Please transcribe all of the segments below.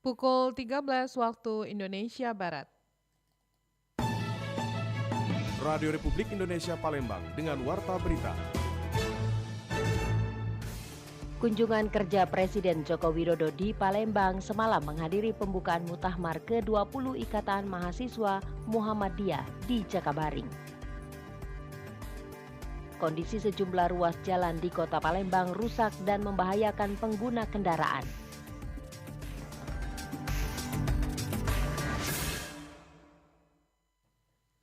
Pukul 13 waktu Indonesia Barat. Radio Republik Indonesia Palembang dengan Warta Berita. Kunjungan kerja Presiden Joko Widodo di Palembang semalam menghadiri pembukaan Muktamar ke-20 Ikatan Mahasiswa Muhammadiyah di Jakabaring. Kondisi sejumlah ruas jalan di Kota Palembang rusak dan membahayakan pengguna kendaraan.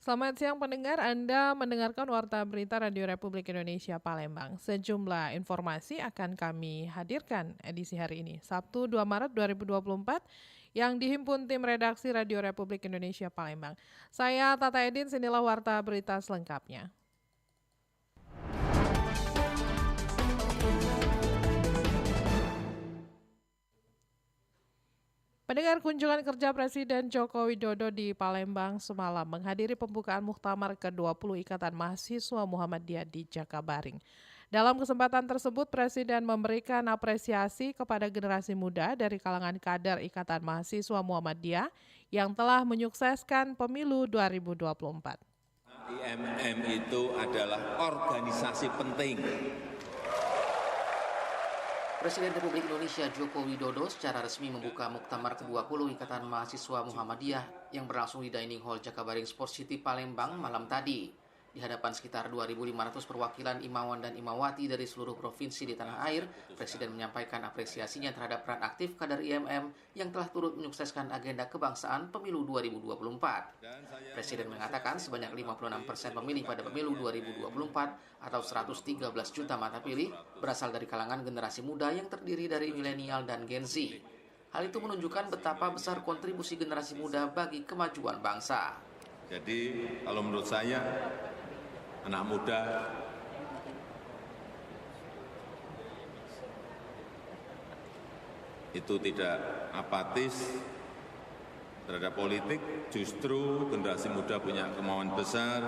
Selamat siang pendengar, Anda mendengarkan Warta Berita Radio Republik Indonesia Palembang. Sejumlah informasi akan kami hadirkan edisi hari ini, Sabtu 2 Maret 2024, yang dihimpun tim redaksi Radio Republik Indonesia Palembang. Saya Tata Edin, sinilah Warta Berita selengkapnya. Pendengar, kunjungan kerja Presiden Joko Widodo di Palembang semalam menghadiri pembukaan Muktamar ke-20 Ikatan Mahasiswa Muhammadiyah di Jakabaring. Dalam kesempatan tersebut, Presiden memberikan apresiasi kepada generasi muda dari kalangan kader Ikatan Mahasiswa Muhammadiyah yang telah menyukseskan pemilu 2024. IMM itu adalah organisasi penting. Presiden Republik Indonesia Joko Widodo secara resmi membuka Muktamar ke-20 Ikatan Mahasiswa Muhammadiyah yang berlangsung di Dining Hall Jakabaring Sport City Palembang malam tadi. Di hadapan sekitar 2.500 perwakilan imawan dan imawati dari seluruh provinsi di tanah air, Presiden menyampaikan apresiasinya terhadap peran aktif kader IMM yang telah turut menyukseskan agenda kebangsaan pemilu 2024. Presiden mengatakan sebanyak 56% pemilih pada pemilu 2024 atau 113 juta mata pilih berasal dari kalangan generasi muda yang terdiri dari milenial dan Gen Z. Hal itu menunjukkan betapa besar kontribusi generasi muda bagi kemajuan bangsa. Jadi kalau menurut saya anak muda itu tidak apatis terhadap politik, justru generasi muda punya kemauan besar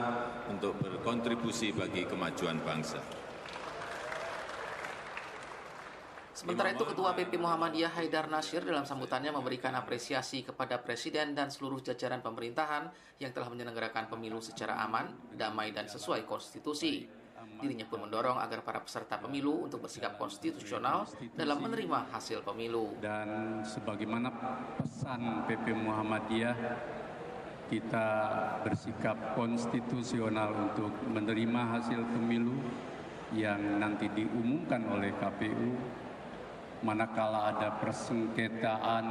untuk berkontribusi bagi kemajuan bangsa. Sementara itu, Ketua PP Muhammadiyah Haidar Nasir dalam sambutannya memberikan apresiasi kepada Presiden dan seluruh jajaran pemerintahan yang telah menyelenggarakan pemilu secara aman, damai, dan sesuai konstitusi. Dirinya pun mendorong agar para peserta pemilu untuk bersikap konstitusional dalam menerima hasil pemilu. Dan sebagaimana pesan PP Muhammadiyah, kita bersikap konstitusional untuk menerima hasil pemilu yang nanti diumumkan oleh KPU. Manakala ada persengketaan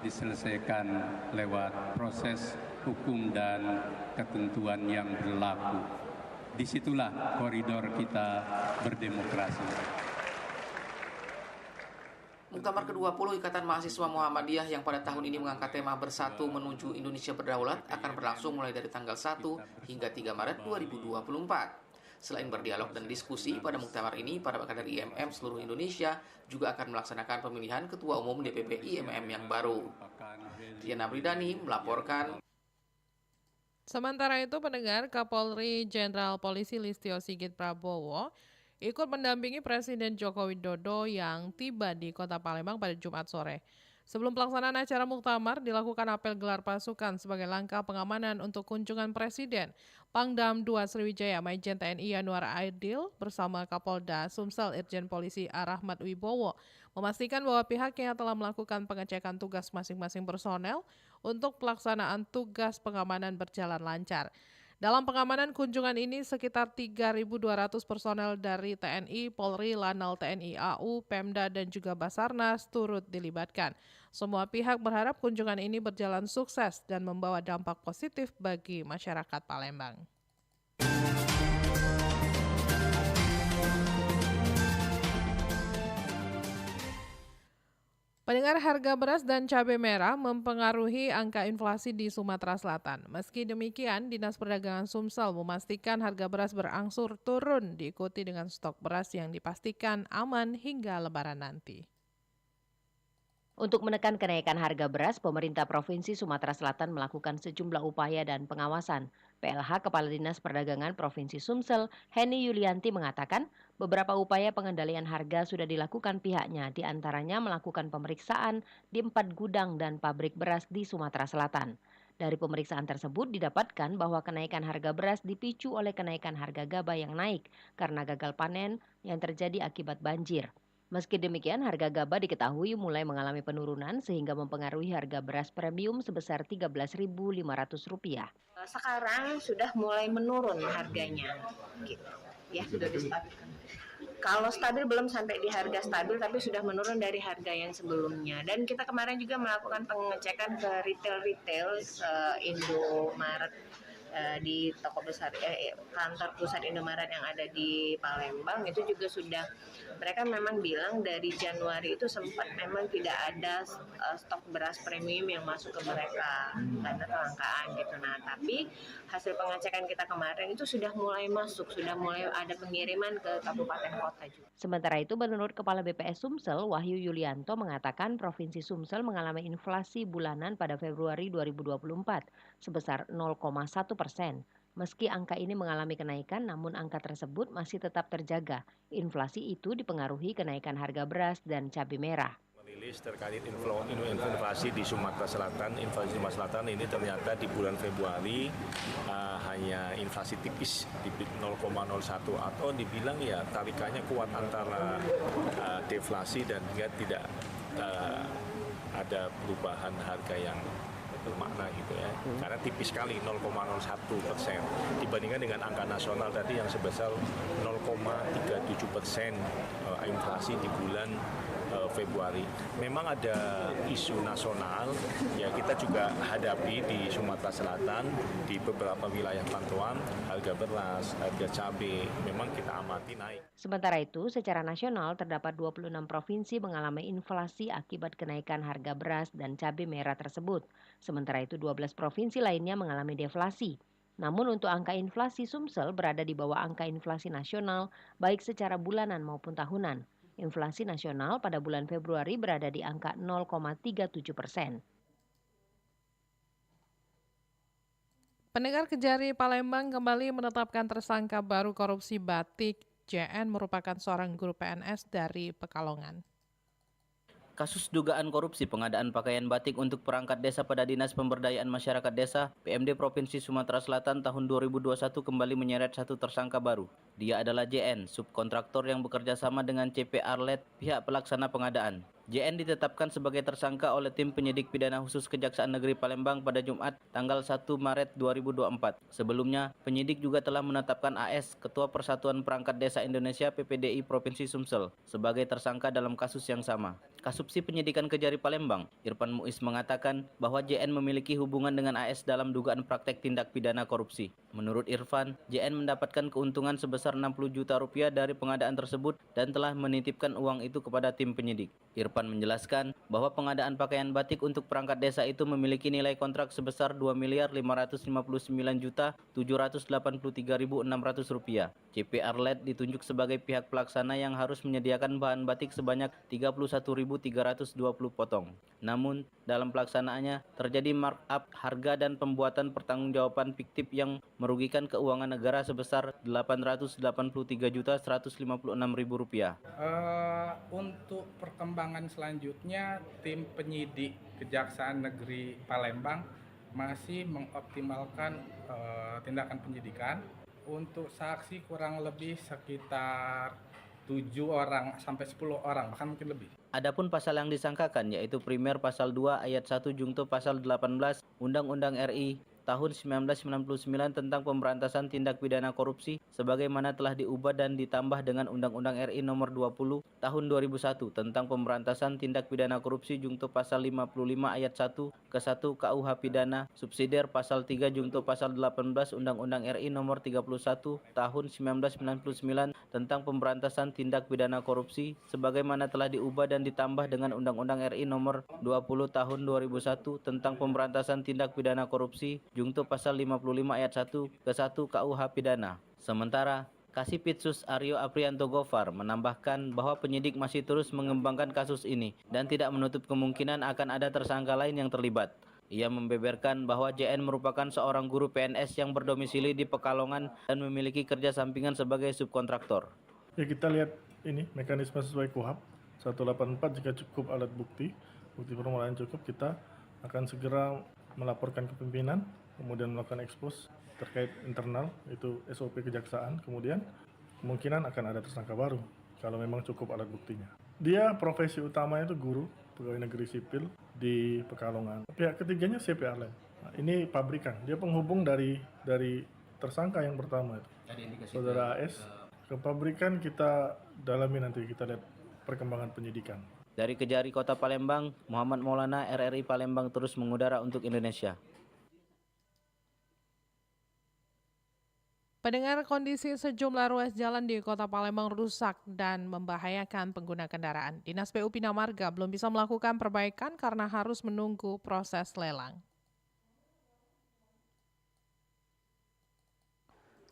diselesaikan lewat proses hukum dan ketentuan yang berlaku. Disitulah koridor kita berdemokrasi. Muktamar ke-20 Ikatan Mahasiswa Muhammadiyah yang pada tahun ini mengangkat tema Bersatu Menuju Indonesia Berdaulat akan berlangsung mulai dari tanggal 1 hingga 3 Maret 2024. Selain berdialog dan diskusi, pada muktamar ini para kader IMM seluruh Indonesia juga akan melaksanakan pemilihan Ketua Umum DPP IMM yang baru. Diana Bridani melaporkan. Sementara itu, pendengar, Kapolri Jenderal Polisi Listio Sigit Prabowo ikut mendampingi Presiden Joko Widodo yang tiba di Kota Palembang pada Jumat sore. Sebelum pelaksanaan acara muktamar, dilakukan apel gelar pasukan sebagai langkah pengamanan untuk kunjungan Presiden. Pangdam 2 Sriwijaya Majen TNI Yanuar Aidil bersama Kapolda Sumsel Irjen Polisi Arahmat Wibowo memastikan bahwa pihaknya telah melakukan pengecekan tugas masing-masing personel untuk pelaksanaan tugas pengamanan berjalan lancar. Dalam pengamanan kunjungan ini, sekitar 3.200 personel dari TNI, Polri, Lanal TNI AU, Pemda, dan juga Basarnas turut dilibatkan. Semua pihak berharap kunjungan ini berjalan sukses dan membawa dampak positif bagi masyarakat Palembang. Pendengar, harga beras dan cabai merah mempengaruhi angka inflasi di Sumatera Selatan. Meski demikian, Dinas Perdagangan Sumsel memastikan harga beras berangsur turun diikuti dengan stok beras yang dipastikan aman hingga Lebaran nanti. Untuk menekan kenaikan harga beras, pemerintah Provinsi Sumatera Selatan melakukan sejumlah upaya dan pengawasan. PLH Kepala Dinas Perdagangan Provinsi Sumsel, Heni Yulianti mengatakan, beberapa upaya pengendalian harga sudah dilakukan pihaknya, diantaranya melakukan pemeriksaan di 4 gudang dan pabrik beras di Sumatera Selatan. Dari pemeriksaan tersebut didapatkan bahwa kenaikan harga beras dipicu oleh kenaikan harga gabah yang naik karena gagal panen yang terjadi akibat banjir. Meski demikian, harga gabah diketahui mulai mengalami penurunan sehingga mempengaruhi harga beras premium sebesar Rp13.500. Sekarang sudah mulai menurun harganya, gitu. Ya, sudah distabilkan. Kalau stabil belum sampai di harga stabil, tapi sudah menurun dari harga yang sebelumnya. Dan kita kemarin juga melakukan pengecekan ke retail Indomaret di toko besar kantor pusat Indomaret yang ada di Palembang itu juga sudah, mereka memang bilang dari Januari itu sempat memang tidak ada stok beras premium yang masuk ke mereka karena kelangkaan gitu. Nah, tapi hasil pengecekan kita kemarin itu sudah mulai masuk, sudah mulai ada pengiriman ke kabupaten kota juga. Sementara itu, menurut Kepala BPS Sumsel, Wahyu Yulianto mengatakan Provinsi Sumsel mengalami inflasi bulanan pada Februari 2024 sebesar 0,1%. Meski angka ini mengalami kenaikan, namun angka tersebut masih tetap terjaga. Inflasi itu dipengaruhi kenaikan harga beras dan cabai merah. Merilis terkait inflasi di Sumatera Selatan. Inflasi Sumatera Selatan ini ternyata di bulan Februari hanya inflasi tipis di 0,01 atau dibilang ya tarikannya kuat antara deflasi dan juga tidak ada perubahan harga yang bermakna gitu ya, karena tipis sekali 0,01% dibandingkan dengan angka nasional tadi yang sebesar 0,37% inflasi di bulan Februari. Memang ada isu nasional ya, kita juga hadapi di Sumatera Selatan, di beberapa wilayah pantauan harga beras, harga cabai memang kita amati naik. Sementara itu, secara nasional terdapat 26 provinsi mengalami inflasi akibat kenaikan harga beras dan cabai merah tersebut. Sementara itu 12 provinsi lainnya mengalami deflasi. Namun untuk angka inflasi Sumsel berada di bawah angka inflasi nasional baik secara bulanan maupun tahunan. Inflasi nasional pada bulan Februari berada di angka 0,37%. Pendengar, Kejari Palembang kembali menetapkan tersangka baru korupsi batik. JN merupakan seorang guru PNS dari Pekalongan. Kasus dugaan korupsi pengadaan pakaian batik untuk perangkat desa pada Dinas Pemberdayaan Masyarakat Desa PMD Provinsi Sumatera Selatan tahun 2021 kembali menyeret satu tersangka baru. Dia adalah JN, subkontraktor yang bekerja sama dengan CP Arlet, pihak pelaksana pengadaan. JN ditetapkan sebagai tersangka oleh tim penyidik pidana khusus Kejaksaan Negeri Palembang pada Jumat tanggal 1 Maret 2024. Sebelumnya, penyidik juga telah menetapkan AS, Ketua Persatuan Perangkat Desa Indonesia PPDI Provinsi Sumsel, sebagai tersangka dalam kasus yang sama. Kasubsi Penyidikan Kejari Palembang, Irfan Muiz mengatakan bahwa JN memiliki hubungan dengan AS dalam dugaan praktek tindak pidana korupsi. Menurut Irfan, JN mendapatkan keuntungan sebesar 60 juta rupiah dari pengadaan tersebut dan telah menitipkan uang itu kepada tim penyidik. Irfan menjelaskan bahwa pengadaan pakaian batik untuk perangkat desa itu memiliki nilai kontrak sebesar Rp2.559.783.600. CP Arlet ditunjuk sebagai pihak pelaksana yang harus menyediakan bahan batik sebanyak 31.320 potong. Namun, dalam pelaksanaannya terjadi markup harga dan pembuatan pertanggungjawaban fiktif yang merugikan keuangan negara sebesar Rp883.156.000. Untuk perkembangan selanjutnya, tim penyidik Kejaksaan Negeri Palembang masih mengoptimalkan tindakan penyidikan. Untuk saksi kurang lebih sekitar 7 orang sampai 10 orang, bahkan mungkin lebih. Adapun pasal yang disangkakan yaitu primer pasal 2 ayat 1 junto pasal 18 Undang-Undang RI tahun 1999 tentang pemberantasan tindak pidana korupsi sebagaimana telah diubah dan ditambah dengan Undang-Undang RI nomor 20 tahun 2001 tentang pemberantasan tindak pidana korupsi junto pasal 55 ayat 1 ke 1 KUH pidana subsidiar pasal 3 junto pasal 18 Undang-Undang RI nomor 31 tahun 1999 tentang pemberantasan tindak pidana korupsi sebagaimana telah diubah dan ditambah dengan Undang-Undang RI nomor 20 tahun 2001 tentang pemberantasan tindak pidana korupsi junto pasal 55 ayat 1 ke 1 KUH pidana. Sementara Kasipitsus Aryo Aprianto Gofar menambahkan bahwa penyidik masih terus mengembangkan kasus ini dan tidak menutup kemungkinan akan ada tersangka lain yang terlibat. Ia membeberkan bahwa JN merupakan seorang guru PNS yang berdomisili di Pekalongan dan memiliki kerja sampingan sebagai subkontraktor. Ya, kita lihat ini mekanisme sesuai KUHAP 184, jika cukup alat bukti permulaan cukup, kita akan segera melaporkan ke pimpinan, kemudian melakukan ekspos terkait internal, itu SOP kejaksaan, kemudian kemungkinan akan ada tersangka baru kalau memang cukup alat buktinya. Dia profesi utamanya itu guru, pegawai negeri sipil di Pekalongan. Pihak ketiganya CPR Lab. Nah, ini pabrikan, dia penghubung dari tersangka yang pertama itu, Saudara AS. Ke pabrikan kita dalami, nanti kita lihat perkembangan penyidikan. Dari Kejari Kota Palembang, Muhammad Maulana, RRI Palembang terus mengudara untuk Indonesia. Pendengar, kondisi sejumlah ruas jalan di Kota Palembang rusak dan membahayakan pengguna kendaraan. Dinas PU Bina Marga belum bisa melakukan perbaikan karena harus menunggu proses lelang.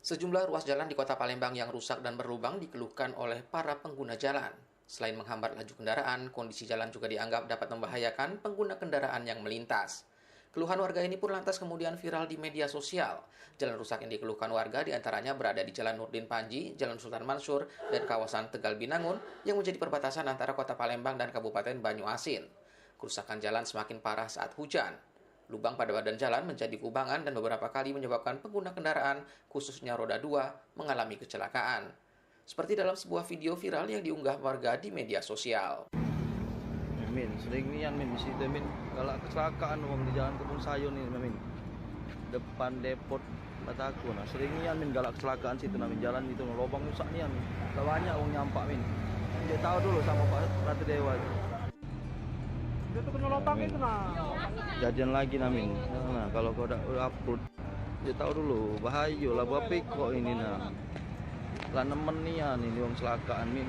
Sejumlah ruas jalan di Kota Palembang yang rusak dan berlubang dikeluhkan oleh para pengguna jalan. Selain menghambat laju kendaraan, kondisi jalan juga dianggap dapat membahayakan pengguna kendaraan yang melintas. Keluhan warga ini pun lantas kemudian viral di media sosial. Jalan rusak yang dikeluhkan warga diantaranya berada di Jalan Nurdin Panji, Jalan Sultan Mansur, dan kawasan Tegal Binangun yang menjadi perbatasan antara Kota Palembang dan Kabupaten Banyuasin. Kerusakan jalan semakin parah saat hujan. Lubang pada badan jalan menjadi kubangan dan beberapa kali menyebabkan pengguna kendaraan, khususnya roda 2, mengalami kecelakaan. Seperti dalam sebuah video viral yang diunggah warga di media sosial. Min, sering nih Min di situ Min, kalau kecelakaan uang di jalan Kebun Sayur nih Min, depan depot Bataku, nah sering nih Min galak kecelakaan situ Min, jalan itu lubang rusak nih Min, banyak uang nyampak Min, dia tahu dulu sama Pak Ratu Dewa itu. Itu kena lubang itu nah. Jadian lagi Min, nah kalau kau udah upload, dia tahu dulu bahaya lah buat kok ini nah. Lah nemen nih ya nih uang kecelakaan Min,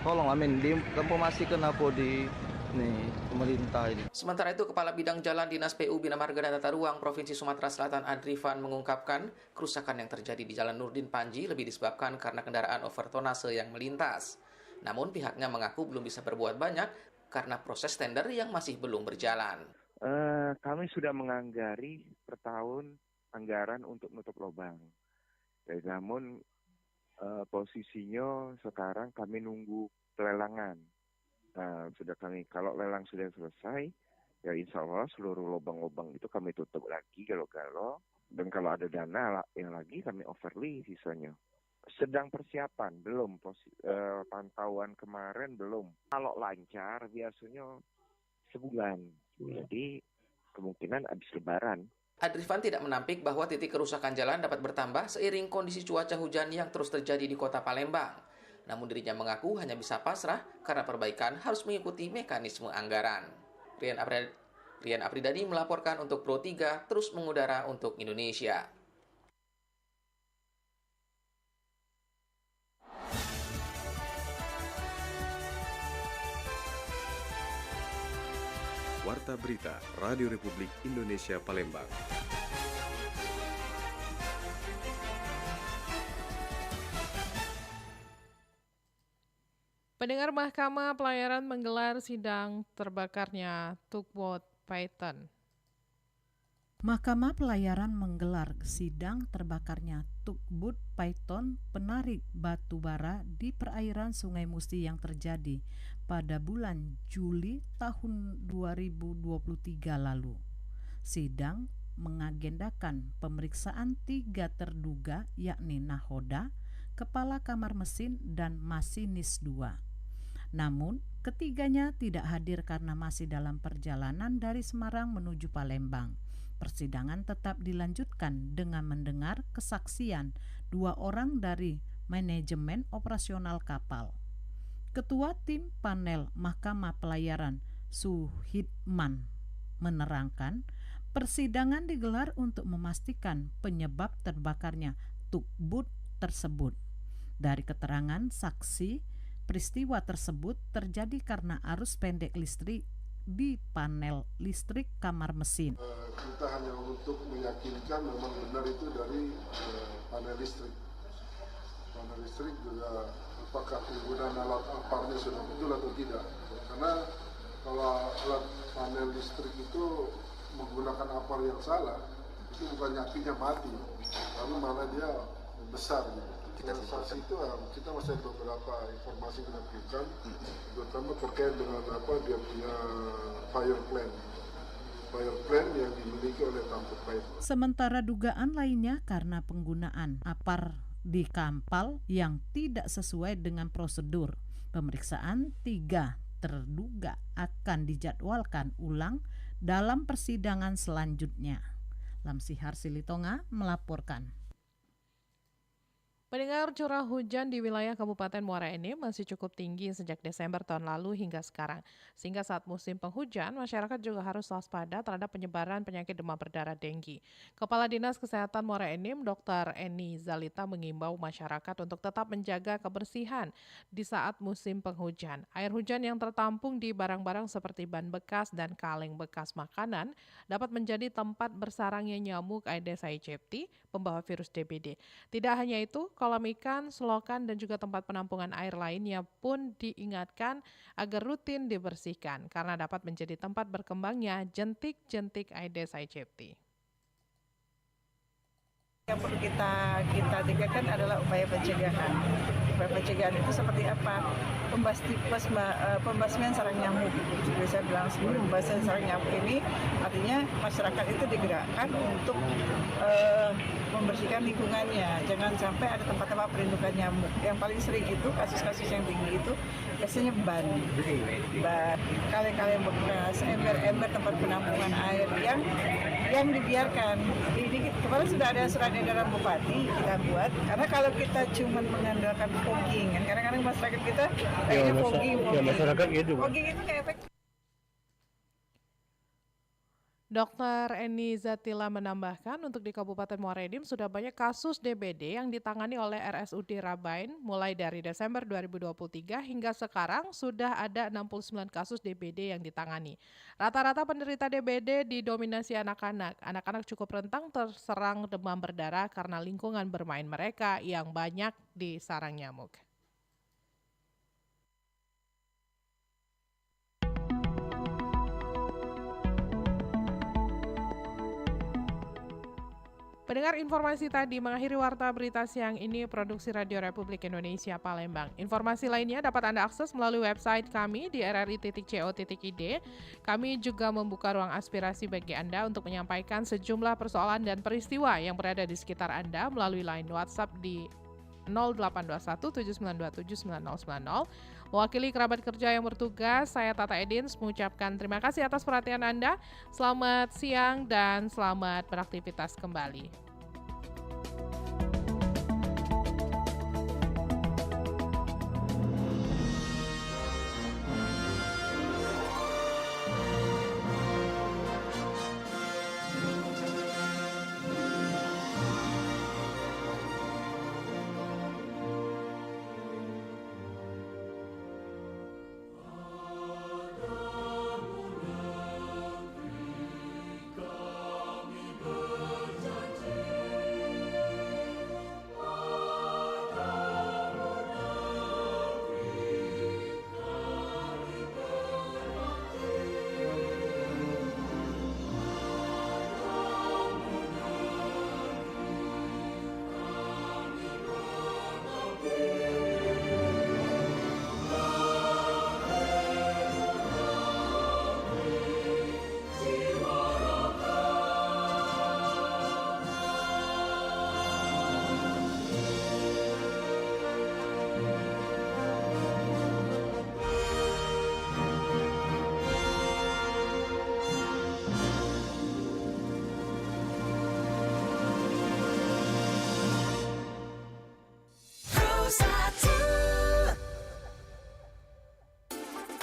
tolonglah Min, diinformasikan apa di nih pemerintah ini. Sementara itu, Kepala Bidang Jalan Dinas PU Bina Marga dan Tata Ruang Provinsi Sumatera Selatan Adrifan mengungkapkan kerusakan yang terjadi di Jalan Nurdin Panji lebih disebabkan karena kendaraan overtonase yang melintas. Namun pihaknya mengaku belum bisa berbuat banyak karena proses tender yang masih belum berjalan. Kami sudah menganggari per tahun anggaran untuk menutup lubang. Namun posisinya sekarang kami nunggu pelelangan. Nah, kalau lelang sudah selesai, ya insya Allah seluruh lubang-lubang itu kami tutup lagi kalau dan kalau ada dana yang lagi kami overlay sisanya. Sedang persiapan, belum pantauan kemarin belum. Kalau lancar biasanya sebulan, jadi kemungkinan habis Lebaran. Adrifan tidak menampik bahwa titik kerusakan jalan dapat bertambah seiring kondisi cuaca hujan yang terus terjadi di Kota Palembang. Namun dirinya mengaku hanya bisa pasrah karena perbaikan harus mengikuti mekanisme anggaran. Rian Apridadi melaporkan untuk Pro 3 terus mengudara untuk Indonesia. Warta Berita Radio Republik Indonesia Palembang. Pendengar, Mahkamah Pelayaran menggelar sidang terbakarnya Tugboat Python. Mahkamah Pelayaran menggelar sidang terbakarnya Tugboat Python penarik batu bara di perairan Sungai Musi yang terjadi pada bulan Juli tahun 2023 lalu. Sidang mengagendakan pemeriksaan 3 terduga yakni nahoda, kepala kamar mesin, dan masinis 2. Namun, ketiganya tidak hadir karena masih dalam perjalanan dari Semarang menuju Palembang. Persidangan tetap dilanjutkan dengan mendengar kesaksian 2 orang dari manajemen operasional kapal. Ketua Tim Panel Mahkamah Pelayaran Suhidman menerangkan, persidangan digelar untuk memastikan penyebab terbakarnya tugboat tersebut. Dari keterangan saksi, peristiwa tersebut terjadi karena arus pendek listrik di panel listrik kamar mesin. Kita hanya untuk meyakinkan memang benar itu dari panel listrik. panel listrik juga apakah penggunaan alat aparnya sudah betul atau tidak. Karena kalau alat panel listrik itu menggunakan apar yang salah, itu bukannya apinya mati, tapi malah dia besar gitu. Saat itu kita masih ada beberapa informasi yang diberikan, terutama terkait dengan dia punya fire plan yang dimiliki oleh Tampuk Python. Sementara dugaan lainnya karena penggunaan apar di kapal yang tidak sesuai dengan prosedur. Pemeriksaan 3 terduga akan dijadwalkan ulang dalam persidangan selanjutnya. Lamsihar Silitonga melaporkan. Pendengar, curah hujan di wilayah Kabupaten Muara Enim masih cukup tinggi sejak Desember tahun lalu hingga sekarang. Sehingga saat musim penghujan, masyarakat juga harus waspada terhadap penyebaran penyakit demam berdarah denggi. Kepala Dinas Kesehatan Muara Enim, Dr. Eni Zalita mengimbau masyarakat untuk tetap menjaga kebersihan di saat musim penghujan. Air hujan yang tertampung di barang-barang seperti ban bekas dan kaleng bekas makanan dapat menjadi tempat bersarangnya nyamuk Aedes aegypti, pembawa virus DBD. Tidak hanya itu, kolam ikan, selokan, dan juga tempat penampungan air lainnya pun diingatkan agar rutin dibersihkan karena dapat menjadi tempat berkembangnya jentik-jentik Aedes aegypti. Yang perlu kita tingkatkan adalah upaya pencegahan. Upaya pencegahan itu seperti apa? Pembasmian sarang nyamuk. Seperti saya bilang sebelum, pembasmian sarang nyamuk ini artinya masyarakat itu digerakkan untuk membersihkan lingkungannya. Jangan sampai ada tempat-tempat perlindungan nyamuk. Yang paling sering itu kasus-kasus yang tinggi itu biasanya ban, kaleng-kaleng bekas, ember-ember tempat penampungan air yang dibiarkan. Ini kemarin sudah ada surat edaran bupati kita buat, karena kalau kita cuma mengandalkan fogging, kan kadang-kadang masyarakat kita kayaknya fogging itu kayak efek. Dr. Eni Zatila menambahkan untuk di Kabupaten Muara Enim sudah banyak kasus DBD yang ditangani oleh RSUD Rabain mulai dari Desember 2023 hingga sekarang sudah ada 69 kasus DBD yang ditangani. Rata-rata penderita DBD didominasi anak-anak. Anak-anak cukup rentan terserang demam berdarah karena lingkungan bermain mereka yang banyak disarang nyamuk. Pendengar, informasi tadi mengakhiri Warta Berita Siang ini produksi Radio Republik Indonesia Palembang. Informasi lainnya dapat Anda akses melalui website kami di rri.co.id. Kami juga membuka ruang aspirasi bagi Anda untuk menyampaikan sejumlah persoalan dan peristiwa yang berada di sekitar Anda melalui line WhatsApp di 0821 7927 9090. Mewakili kerabat kerja yang bertugas, saya Tata Edins mengucapkan terima kasih atas perhatian Anda. Selamat siang dan selamat beraktivitas kembali.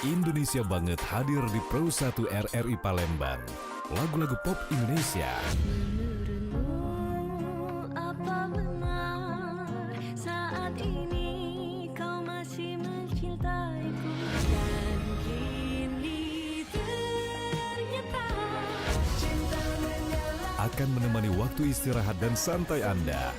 Indonesia Banget hadir di Pro 1 RRI Palembang. Lagu-lagu pop Indonesia. Menurutmu apa benar saat ini kau masih mencintaiku dan kini ternyata cinta menyala. Akan menemani waktu istirahat dan santai Anda.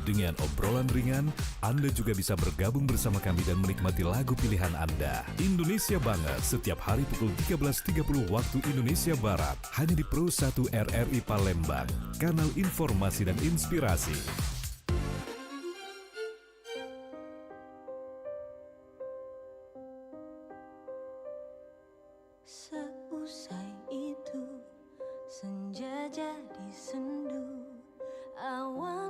Dengan obrolan ringan, Anda juga bisa bergabung bersama kami dan menikmati lagu pilihan Anda. Indonesia Banget setiap hari pukul 13.30 waktu Indonesia Barat. Hanya di Pro 1 RRI Palembang, kanal informasi dan inspirasi. Seusai itu senja jadi sendu, awan